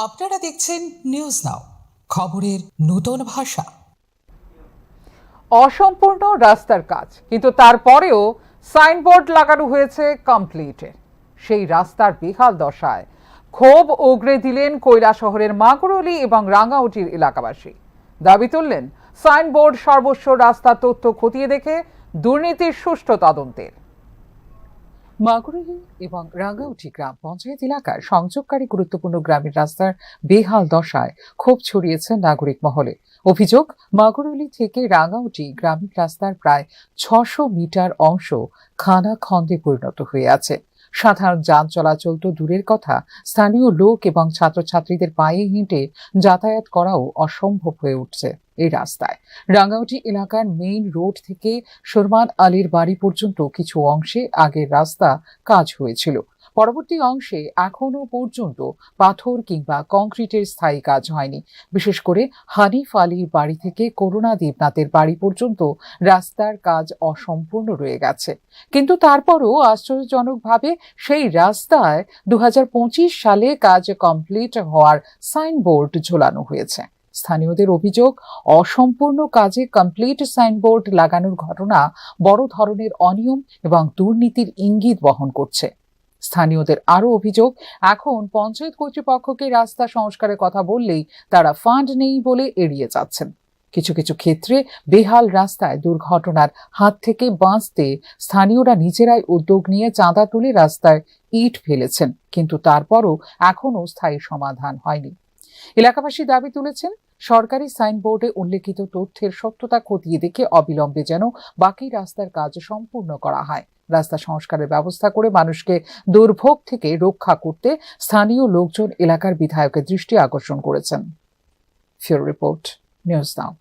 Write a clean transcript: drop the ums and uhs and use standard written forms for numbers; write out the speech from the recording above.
আপনারা দেখছেন news now, খবরের নতুন ভাষা। অসম্পূর্ণ রাস্তার কাজ, কিন্তু তারপরেও সাইনবোর্ড লাগানো হয়েছে কমপ্লিটের। সেই রাস্তার বেহাল দশায় ক্ষোভ উগরে দিলেন কৈলাসহরের মাগুরলি এবং রাঙ্গাউটির এলাকাবাসী। দাবি তুললেন সাইনবোর্ড সর্বস্ব রাস্তার তথ্য খতিয়ে দেখে দুর্নীতির সুষ্ঠু তদন্তের। মাগুরলি এবং রাঙ্গাউটি গ্রাম পঞ্চায়েত এলাকার সংযোগকারী গুরুত্বপূর্ণ গ্রামের রাস্তার বেহাল দশায় ক্ষোভ ছড়িয়েছে নাগরিক মহলে। অভিযোগ, মাগুরলি থেকে রাঙ্গাউটি গ্রামীণ রাস্তার প্রায় ৬০০ মিটার অংশ খানাখন্দে পরিণত হয়ে আছে। সাধারণ যান চলাচল তো দূরের কথা, স্থানীয় লোক এবং ছাত্রছাত্রীদের পায়ে হেঁটে যাতায়াত করাও অসম্ভব হয়ে উঠছে এই রাস্তায়। রাঙ্গাউটি এলাকার মেইন রোড থেকে শরমান আলীর বাড়ি পর্যন্ত কিছু অংশে আগের রাস্তা কাজ হয়েছিল, পরবর্তী অংশে এখনো পর্যন্ত পাথর কিংবা কংক্রিটের স্থায়ী কাজ হয়নি। বিশেষ করে হানিফ আলীর বাড়ি থেকে করুণা দেবনাথের বাড়ি পর্যন্ত রাস্তার কাজ অসম্পূর্ণ রয়ে গেছে। কিন্তু তারপরও আশ্চর্যজনকভাবে সেই রাস্তায় ২০২৫ সালে কাজ কমপ্লিট হওয়ার সাইনবোর্ড ঝোলানো হয়েছে। স্থানীয়দের অভিযোগ, অসম্পূর্ণ কাজে কমপ্লিট সাইনবোর্ড লাগানোর ঘটনা বড় ধরনের অনিয়ম এবং দুর্নীতির ইঙ্গিত বহন করছে। স্থানীয়দের আরো অভিযোগ, এখন পঞ্চায়েত কর্তৃপক্ষকে রাস্তা সংস্কারের কথা বললেই তারা ফান্ড নেই বলে এড়িয়ে যাচ্ছেন। কিছু কিছু ক্ষেত্রে বেহাল রাস্তায় দুর্ঘটনার হাত থেকে বাঁচতে স্থানীয়রা নিজেরাই উদ্যোগ নিয়ে চাঁদা তুলে রাস্তায় ইট ফেলেছেন, কিন্তু তারপরও এখনো স্থায়ী সমাধান হয়নি। এলাকাবাসী দাবি তুলেছেন, সরকারি সাইনবোর্ডে উল্লেখিত তথ্যের সত্যতা খতিয়ে দেখে অবিলম্বে যেন বাকি রাস্তার কাজ সম্পূর্ণ করা হয়। রাস্তা সংস্কারের ব্যবস্থা করে মানুষকে দুর্ভোগ থেকে রক্ষা করতে স্থানীয় লোকজন এলাকার বিধায়কের দৃষ্টি আকর্ষণ করেছেন। ফিউরো রিপোর্ট, নিউজ নাও।